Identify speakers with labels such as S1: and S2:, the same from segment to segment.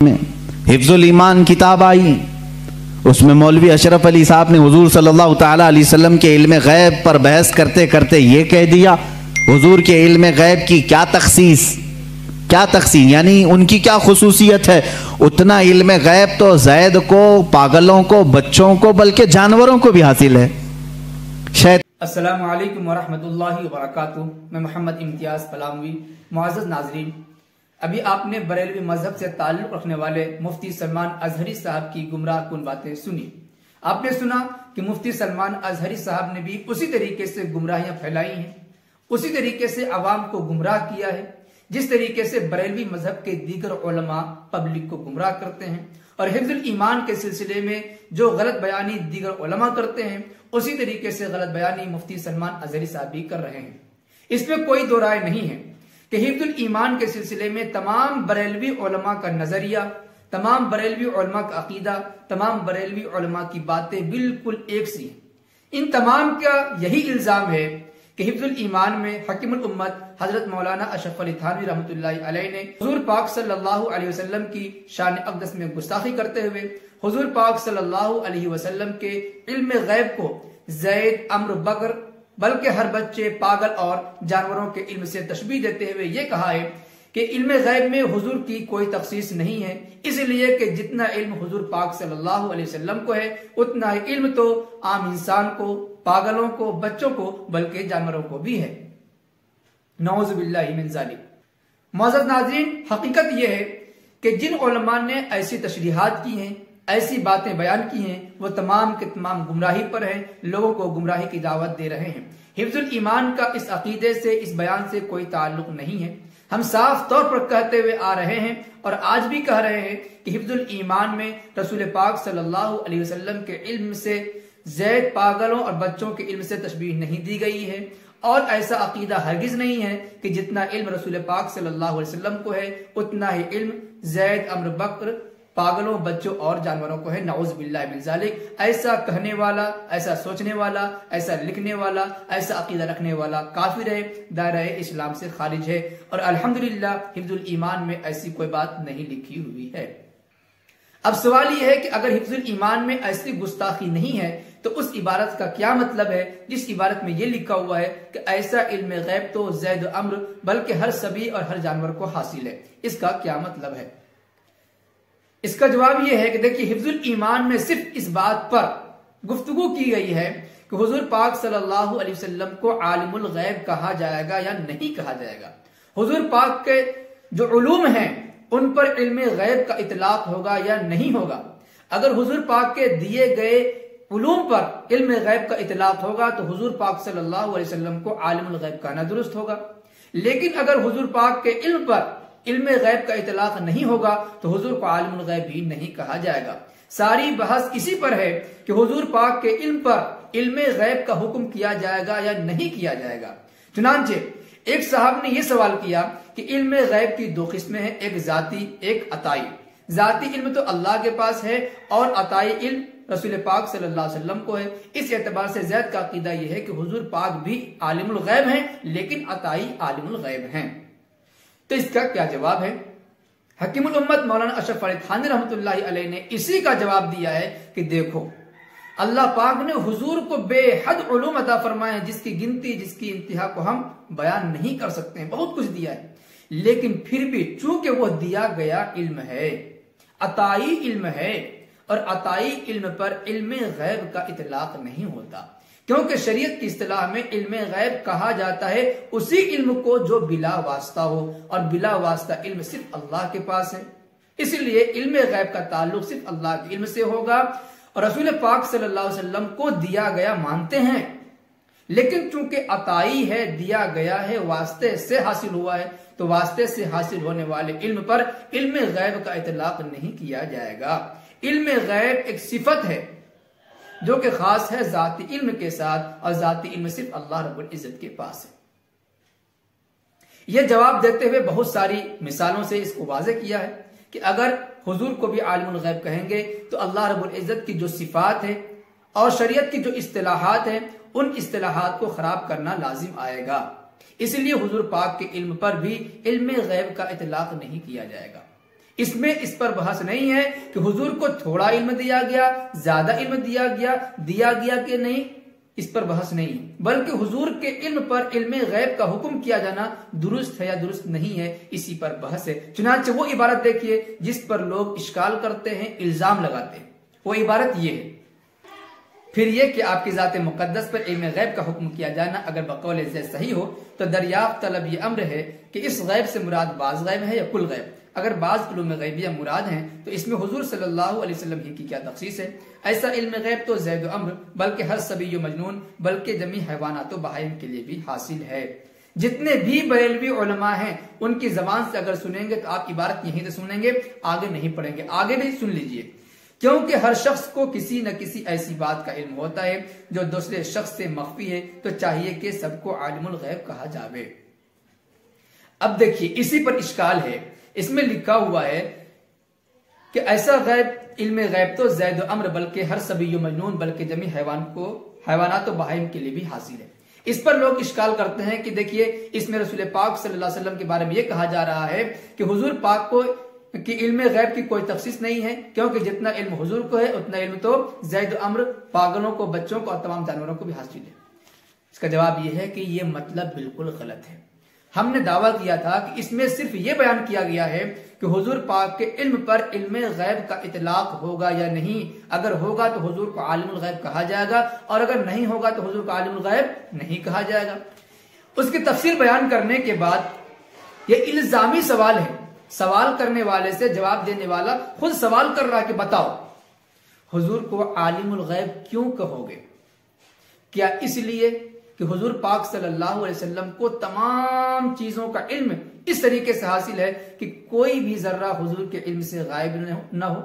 S1: में हिफ्जुल ईमान किताब आई, उसमें मौलवी अशरफ अली साहब ने हुजूर सल्लल्लाहु ताला अलैहि वसल्लम के इल्म गैब पर बहस करते करते ये कह दिया, हुजूर के इल्म गैब की क्या तखसीस यानी उनकी क्या खुसूसियत है। उतना इल्म गैब तो ज़ैद को, पागलों को, बच्चों को, बल्कि जानवरों को भी हासिल है।
S2: अस्सलामु अलैकुम वरहमतुल्लाहि वबरकातुहू। मैं मोहम्मद इम्तियाज़ पलामवी। मुअज़्ज़ज़ नाज़रीन, अभी आपने बरेलवी मजहब से ताल्लुक रखने वाले मुफ्ती सलमान अजहरी साहब की गुमराह कुन बातें सुनी। आपने सुना कि मुफ्ती सलमान अजहरी साहब ने भी उसी तरीके से गुमराहियां फैलाई हैं, उसी तरीके से अवाम को गुमराह किया है जिस तरीके से बरेलवी मजहब के दीगर उलमा पब्लिक को गुमराह करते हैं। और हिफ्जुल ईमान के सिलसिले में जो गलत बयानी दीगर उलमा करते हैं, उसी तरीके से गलत बयानी मुफ्ती सलमान अजहरी साहब भी कर रहे हैं। इसमें कोई दो राय नहीं है कि हिफ्जुल ईमान के सिलसिले में तमाम बरेलवी उलमा का नजरिया, तमाम बरेलवी उलमा का अकीदा, तमाम बरेलवी उलमा की बातें बिल्कुल एक सी हैं। इन तमाम का यही इल्जाम है कि हिफ्जुल ईमान में हकीमुल उम्मत हजरत मौलाना अशरफ अली थानवी रहमतुल्लाहि अलैह ने हुजूर पाक सल्लल्लाहु अलैहि वसल्लम की शान अक़दस में गुस्ताखी करते हुए हुजूर पाक सल्लल्लाहु अलैहि वसल्लम के इल्म गैब को ज़ैद, अम्र, बकर, बल्कि हर बच्चे, पागल और जानवरों के इल्म से तशबीह देते हुए ये कहा है कि इल्म गैब में हुजूर की कोई तखसीस नहीं है, इसलिए कि जितना इल्म हुजूर पाक सल्लल्लाहु अलैहि वसल्लम को है उतना ही इल्म तो आम इंसान को, पागलों को, बच्चों को, बल्कि जानवरों को भी है। नऊज़ु बिल्लाहि मिन ज़ालिक। मुअज़्ज़ज़ नाज़रीन, हकीकत यह है कि जिन उलमा ने ऐसी तशरीहात की हैं, ऐसी बातें बयान की हैं, वो तमाम के तमाम गुमराही पर हैं, लोगों को गुमराही की दावत दे रहे हैं। हिफ्जुल ईमान का इस अकीदे से, इस बयान से कोई ताल्लुक नहीं है। हम साफ तौर पर कहते हुए आ रहे हैं और आज भी कह रहे हैं कि हिफ्जुल ईमान में रसूल पाक सल्लल्लाहु अलैहि वसल्लम के इल्म से ज़ैद, पागलों और बच्चों के इल्म से तशबीह नहीं दी गई है। और ऐसा अकीदा हरगिज नहीं है कि जितना इल्म रसूल पाक सल्लल्लाहु अलैहि वसल्लम को है उतना ही इल्म ज़ैद, अम्र, बकर, पागलों, बच्चों और जानवरों को है। नऊज़ बिल्लाहि मिन ज़ालिक। ऐसा कहने वाला, ऐसा सोचने वाला, ऐसा लिखने वाला, ऐसा अकीदा रखने वाला काफिर है, दायरे इस्लाम से खारिज है। और अल्हम्दुलिल्लाह हिफ्जुल ईमान में ऐसी कोई बात नहीं लिखी हुई है। अब सवाल यह है कि अगर हिफ्जुल ईमान में ऐसी गुस्ताखी नहीं है तो उस इबारत का क्या मतलब है जिस इबारत में यह लिखा हुआ है कि ऐसा इल्म गैब तो ज़ैद, अम्र, बल्कि हर सभी और हर जानवर को हासिल है। इसका क्या मतलब है? इसका जवाब यह है कि देखिए, हिफ्जुल ईमान में सिर्फ इस बात पर गुफ्तगू की गई है कि हुजूर पाक सल्लल्लाहु अलैहि वसल्लम को आलिमुल गैब कहा जाएगा या नहीं कहा जाएगा। हुजूर पाक के जो उलूम हैं उन पर इल्म गैब का इतलाक होगा या नहीं होगा। अगर हुजूर पाक के दिए गए उलूम पर इल्म गैब का इतलाक होगा तो हुजूर पाक सल्लल्लाहु अलैहि वसल्लम को आलिमुल गैब कहना दुरुस्त होगा। लेकिन अगर हुजूर पाक के इल्म पर इल्म गैब का इतलाक नहीं होगा तो हुजूर को आलिमुल गैब भी नहीं कहा जाएगा। सारी बहस इसी पर है कि हुजूर पाक के इल्म पर इल्म गैब का हुक्म किया जाएगा या नहीं किया जाएगा। चुनांचे एक साहब ने यह सवाल किया कि इल्म गैब की दो किस्में हैं, एक जाती, एक अताई। जाती इल्म तो अल्लाह के पास है और अताई इल्म रसूल पाक सल्लल्लाहु अलैहि वसल्लम को है। इस एतबार से ज़ैद का अकीदा यह है कि हुजूर पाक भी आलिमुल गैब हैं लेकिन अताई आलिमुल गैब हैं। तो इसका क्या जवाब है? हकीमुल उम्मत मौलाना अशरफ अली थानवी रहमतुल्लाहि अलैह ने इसी का जवाब दिया है कि देखो, अल्लाह पाक ने हुजूर को बेहद उलूम अता फरमाए हैं जिसकी गिनती, जिसकी इंतहा को हम बयान नहीं कर सकते हैं। बहुत कुछ दिया है, लेकिन फिर भी चूंकि वो दिया गया इल्म है, अताई इल्म है, और अताई इल्म पर इल्म गैब का इतलाक नहीं होता, क्योंकि शरीयत की इस्तिलाह में इल्म गैब कहा जाता है उसी इल्म को जो बिला वास्ता हो, और बिला वास्ता इल्म सिर्फ अल्लाह के पास है। इसलिए इल्म गैब का ताल्लुक सिर्फ अल्लाह के इल्म से होगा। और रसूल पाक सल्लल्लाहु अलैहि वसल्लम को दिया गया मानते हैं, लेकिन चूंकि अताई है, दिया गया है, वास्ते से हासिल हुआ है, तो वास्ते से हासिल होने वाले इल्म पर इल्म गैब का इतलाक नहीं किया जाएगा। इल्म गैब एक सिफत है जो कि खास है जाती इल्म के साथ, और जाती इल्म सिर्फ अल्लाह रब्बुल इज्जत के पास है। यह जवाब देते हुए बहुत सारी मिसालों से इसको वाज़ेह किया है कि अगर हुजूर को भी आलिमुल गैब कहेंगे तो अल्लाह रब्बुल इज्जत की जो सिफात है और शरीयत की जो इस्तिलाहात है उन इस्तिलाहात को खराब करना लाजिम आएगा। इसलिए हुजूर पाक के इल्म पर भी इल्म गैब का इतलाक नहीं किया जाएगा। इसमें इस पर बहस नहीं है कि हुजूर को थोड़ा इल्म दिया गया, ज्यादा इल्म दिया गया कि नहीं, इस पर बहस नहीं है, बल्कि हुजूर के इल्म पर इल्म गैब का हुक्म किया जाना दुरुस्त है या दुरुस्त नहीं है, इसी पर बहस है। चुनांचे वो इबारत देखिए जिस पर लोग इश्काल करते हैं, इल्जाम लगाते हैं, वो इबारत ये है। फिर ये कि आपकी ज़ात मुक़द्दस पर इल्म गैब का हुक्म किया जाना अगर बकौल ज़ैद सही हो तो दरियाफ्त तलब ये अम्र है कि इस गैब से मुराद बाज़ गैब है या कुल गैब। अगर बाज़ उलूम गैबिया मुराद हैं तो इसमें हुजूर सल्लल्लाहु अलैहि वसल्लम ही की क्या तखसीस है। ऐसा इल्म गैब तो ज़ैद व अम्र बल्कि हर सभी मजनून बल्कि जमी हैवानात व बहाइम के लिए भी हासिल है। जितने भी बरेलवी उलमा हैं उनकी जबान से अगर सुनेंगे तो आप इबारत यहीं से सुनेंगे, आगे नहीं पढ़ेंगे, आगे भी सुन लीजिए, क्योंकि हर शख्स को किसी न किसी ऐसी बात का इल्म होता है जो दूसरे शख्स से मख्फी है, तो चाहिए कि सबको आलिमुल गैब कहा जावे। अब देखिए इसी पर इश्काल है, इसमें लिखा हुआ है कि ऐसा गैब इल्म गैब तो ज़ैद व अम्र बल्कि हर सभी मजनून बल्कि जमी हैवानात व बहाइम के लिए भी हासिल है। इस पर लोग इश्काल करते हैं कि देखिए इसमें रसूल पाक सल्लल्लाहु अलैहि वसल्लम के बारे में यह कहा जा रहा है कि हुजूर पाक को कि इल्म गैब की कोई तखसीस नहीं है, क्योंकि जितना इल्म हुजूर को है उतना इल्म तो ज़ैद व अम्र पागलों को, बच्चों को और तमाम जानवरों को भी हासिल है। इसका जवाब यह है कि यह मतलब बिल्कुल गलत है। हमने दावा किया था कि इसमें सिर्फ यह बयान किया गया है कि हुजूर पाक के इल्म पर इल्म गैब का इतलाक होगा या नहीं। अगर होगा तो हुजूर को आलिमुल गैब कहा जाएगा और अगर नहीं होगा तो हुजूर को आलिमुल गैब नहीं कहा जाएगा। उसकी तफसील बयान करने के बाद यह इल्जामी सवाल है, सवाल करने वाले से जवाब देने वाला खुद सवाल कर रहा है कि बताओ हुजूर को आलिमुल गैब क्यों कहोगे? क्या इसलिए कि हुजूर पाक सल्लल्लाहु अलैहि वसल्लम को तमाम चीजों का इल्म इस तरीके से हासिल है कि कोई भी जर्रा हुजूर के इल्म से गायब न हो,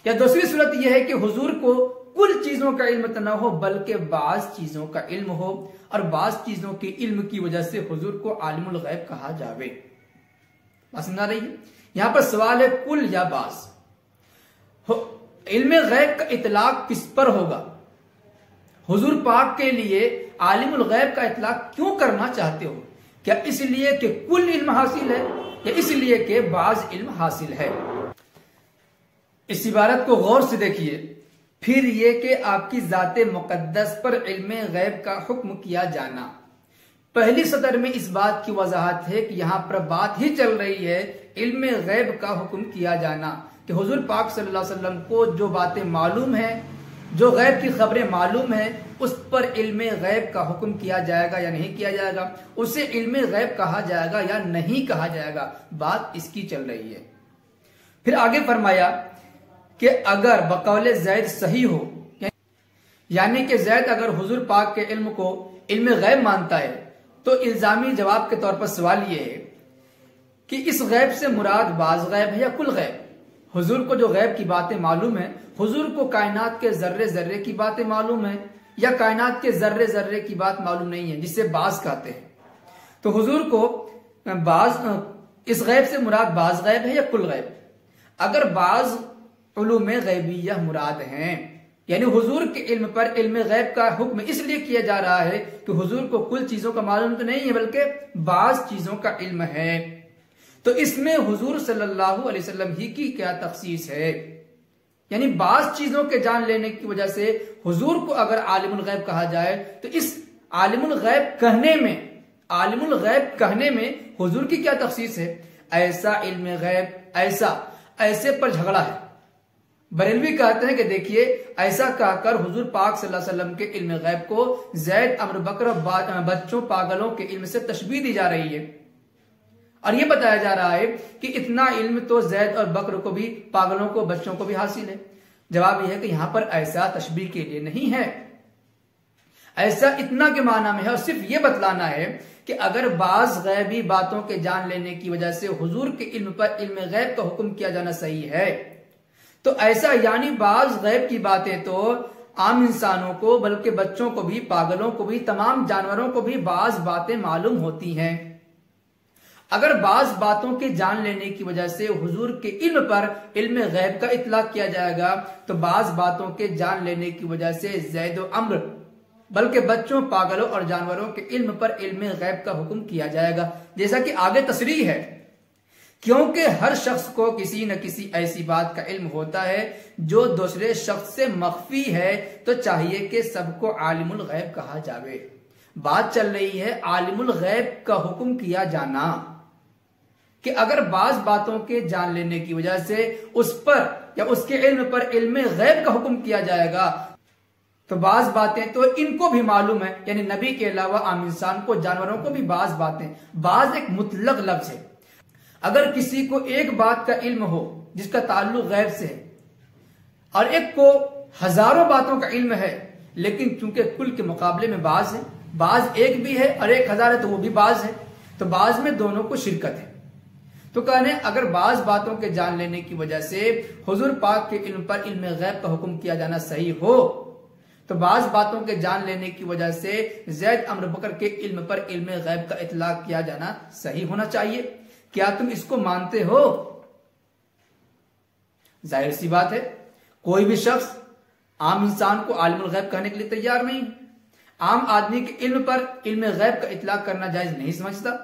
S2: या दूसरी सूरत यह है कि हुजूर को कुल चीजों का इल्म तो न हो बल्कि बाज चीजों का इल्म हो और बाज चीजों के इल्म की वजह से हुजूर को आलिमुल गैब कहा जावे। समझ आ रही है? यहां पर सवाल है कुल या बाज। इल्म गैब का इतलाक किस पर होगा? हुजूर पाक के लिए आलिमुल गैब का इतलाक क्यों करना चाहते हो? क्या इसलिए कि कुल इल्म हासिल है या इसलिए कि बाज इल्म हासिल है? इस इबारत को गौर से देखिए। फिर यह कि आपकी ज़ाते मुक़द्दस पर इल्म गैब का हुक्म किया जाना। पहली सतर में इस बात की वजाहत है कि यहां पर बात ही चल रही है इल्म गैब का हुक्म किया जाना, कि हुजूर पाक सल्लल्लाहु अलैहि वसल्लम को जो बातें मालूम है, जो गैब की खबरें मालूम है, उस पर इल्म गैब का हुक्म किया जाएगा या नहीं किया जाएगा, उसे इल्म गैब कहा जाएगा या नहीं कहा जाएगा, बात इसकी चल रही है। फिर आगे फरमाया कि अगर बकौल ज़ैद सही हो, यानी कि ज़ैद अगर हुजूर पाक के इल्म को इल्म गैब मानता है, तो इल्जामी जवाब के तौर पर सवाल यह है कि इस गैब से मुराद बाज गैब है या कुल गैब। हुजूर को जो गैब की बातें मालूम है, हुजूर को कायनात के जर्रे जर्रे की बातें मालूम है या कायनात के जर्रे जर्रे की बात मालूम नहीं है, जिसे बाज कहते हैं। तो हुजूर को बाज, इस गैब से मुराद बाज गैब है या कुल गैब? अगर बाज उलूम गैबिय्या मुराद हैं, यानी हुजूर के इल्म पर इल्म गैब का हुक्म इसलिए किया जा रहा है कि हुजूर को कुल चीजों का मालूम तो नहीं है बल्कि बाज चीजों का इल्म है, तो इसमें हुजूर सल्लल्लाहु अलैहि वसल्लम ही की क्या तखसीस है? यानी बाज चीजों के जान लेने की वजह से हुजूर को अगर आलिमुल गैब कहा जाए तो इस आलिमुल गैब कहने में हुजूर की क्या तखसीस है? ऐसा इल्म गैब ऐसे पर झगड़ा है। बरेलवी कहते हैं कि देखिए ऐसा कहकर हुजूर पाक सल्लल्लाहु अलैहि वसल्लम के इल्म गैब को ज़ैद, अम्र, बकर, बच्चों, पागलों के इल्म से तशबीह दी जा रही है और यह बताया जा रहा है कि इतना इल्म तो ज़ैद और बकर को भी, पागलों को, बच्चों को भी हासिल है। जवाब यह है कि यहां पर ऐसा तशबीह के लिए नहीं है, ऐसा इतना के माना में है और सिर्फ यह बतलाना है कि अगर बाज गैबी बातों के जान लेने की वजह से हुजूर के इल्म पर इल्म गैब का हुक्म किया जाना सही है, तो ऐसा यानी बाज गैब की बातें तो आम इंसानों को बल्कि बच्चों को भी, पागलों को भी, तमाम जानवरों को भी बाज बातें मालूम होती हैं। अगर बाज बातों के जान लेने की वजह से हुजूर के इल्म पर इल्म गैब का इतलाक किया जाएगा, तो बाज बातों के जान लेने की वजह से ज़ैद व अम्र बल्कि बच्चों, पागलों और जानवरों के इल्म पर इल्म गैब का हुक्म किया जाएगा, जैसा कि आगे तसरीह है। क्योंकि हर शख्स को किसी न किसी ऐसी बात का इल्म होता है जो दूसरे शख्स से मख्फी है, तो चाहिए कि सबको आलिमुल गैब कहा जावे। बात चल रही है आलिमुल गैब का हुक्म किया जाना, कि अगर बाज बातों के जान लेने की वजह से उस पर या उसके इल्म पर इल्म गैब का हुक्म किया जाएगा, तो बाज बातें तो इनको भी मालूम है, यानी नबी के अलावा आम इंसान को, जानवरों को भी बाज बातें। बाज एक मुतलक लफ्ज है। अगर किसी को एक बात का इल्म हो जिसका ताल्लुक गैब से है और एक को हजारों बातों का इल्म है, लेकिन चूंकि कुल के मुकाबले में बाज है, बाज एक भी है और 1000 है तो वो भी बाज है, तो बाज में दोनों को शिरकत है। तो कहने अगर बाज बातों के जान लेने की वजह से हुजूर पाक के इल्म पर इल्म गैब का हुक्म किया जाना सही हो, तो बाज बातों के जान लेने की वजह से ज़ैद अम्र बकर के इल्म पर इल्म गैब का इतलाक किया जाना सही होना चाहिए। क्या तुम इसको मानते हो? जाहिर सी बात है, कोई भी शख्स आम इंसान को आलिमुल गैब कहने के लिए तैयार नहीं। आम आदमी के इल्म पर इल्म गैब का इतलाक करना जायज नहीं समझता।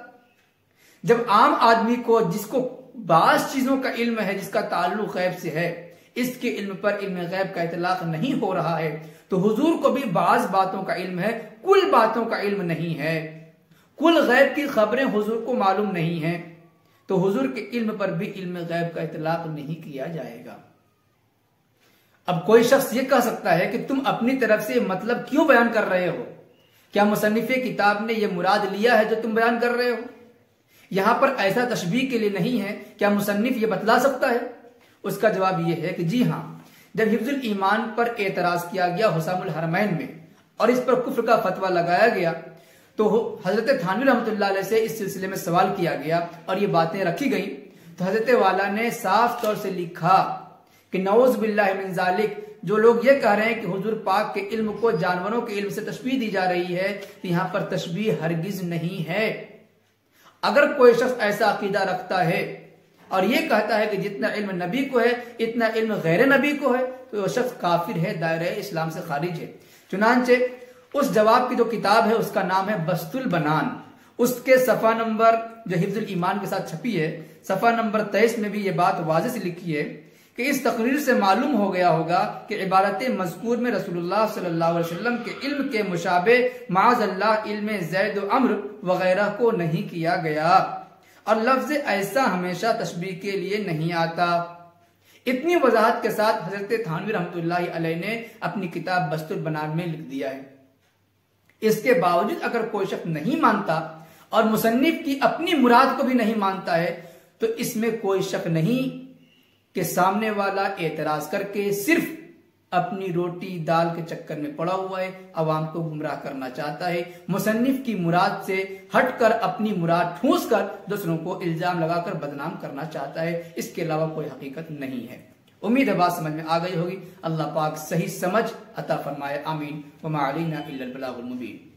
S2: जब आम आदमी को, जिसको बाज चीजों का इल्म है, जिसका ताल्लुक गैब से है, इसके इल्म पर इल्म गैब का इतलाक नहीं हो रहा है, तो हुजूर को भी बाज बातों का इल्म है, कुल बातों का इल्म नहीं है। कुल गैब की खबरें हुजूर को मालूम नहीं है, तो हुजूर के इल्म पर भी इल्म गैब का इतलाक नहीं किया जाएगा। अब कोई शख्स ये कह सकता है कि तुम अपनी तरफ से मतलब क्यों बयान कर रहे हो? क्या मुसन्निफे किताब ने यह मुराद लिया है जो तुम बयान कर रहे हो? यहां पर ऐसा तशबीह के लिए नहीं है, क्या मुसन्निफ ये बतला सकता है? उसका जवाब यह है कि जी हां, जब हिफ्जुल ईमान पर एतराज किया गया हुसामुल हरमैन में और इस पर कुफ्र का फतवा लगाया गया, तो हजरत थानवी रहमतुल्लाह अलैह से इस सिलसिले में सवाल किया गया और ये बातें रखी गई। तो हजरत वाला ने साफ तौर से लिखा कि नऊज़ बिल्लाहि मिन ज़ालिक, जो लोग ये कह रहे हैं कि हुजूर पाक के इल्म को जानवरों के इल्म से तशबीह दी जा रही है, तो यहां पर तशबीह हरगिज नहीं है। अगर कोई शख्स ऐसा अकीदा रखता है और ये कहता है कि जितना इल्म नबी को है इतना इल्म गैर नबी को है, तो वह शख्स काफिर है, दायरे इस्लाम से खारिज है। चुनांचे उस जवाब की जो किताब है उसका नाम है बस्तुल बनान। उसके सफा नंबर, जो हिफ्जुल ईमान के साथ छपी है, सफा नंबर 23 में भी ये बात वाज़ेह से लिखी है कि इस तकरीर से मालूम हो गया होगा कि इबारत मज़कूर में रसूलुल्लाह सल्लल्लाहु अलैहि वसल्लम के इल्म के मुशाबे माज़अल्लाह इल्म ज़ैद व अम्र वगैरह को नहीं किया गया, और लफ्ज ऐसा हमेशा तशबीह के लिए नहीं आता। इतनी वजाहत के साथ हजरत थानवी रहमतुल्लाहि अलैह ने अपनी किताब बस्तुल बनान में लिख दिया है। इसके बावजूद अगर कोई शख्स नहीं मानता और मुसन्निफ की अपनी मुराद को भी नहीं मानता है, तो इसमें कोई शक नहीं कि सामने वाला एतराज करके सिर्फ अपनी रोटी दाल के चक्कर में पड़ा हुआ है, अवाम को गुमराह करना चाहता है, मुसन्निफ की मुराद से हटकर अपनी मुराद ठूंस कर दूसरों को इल्जाम लगाकर बदनाम करना चाहता है। इसके अलावा कोई हकीकत नहीं है। उम्मीद है बात समझ में आ गई होगी। अल्लाह पाक सही समझ अता फरमाए, आमीन। वमा अलैना इल्लल बलागुल मुबीन।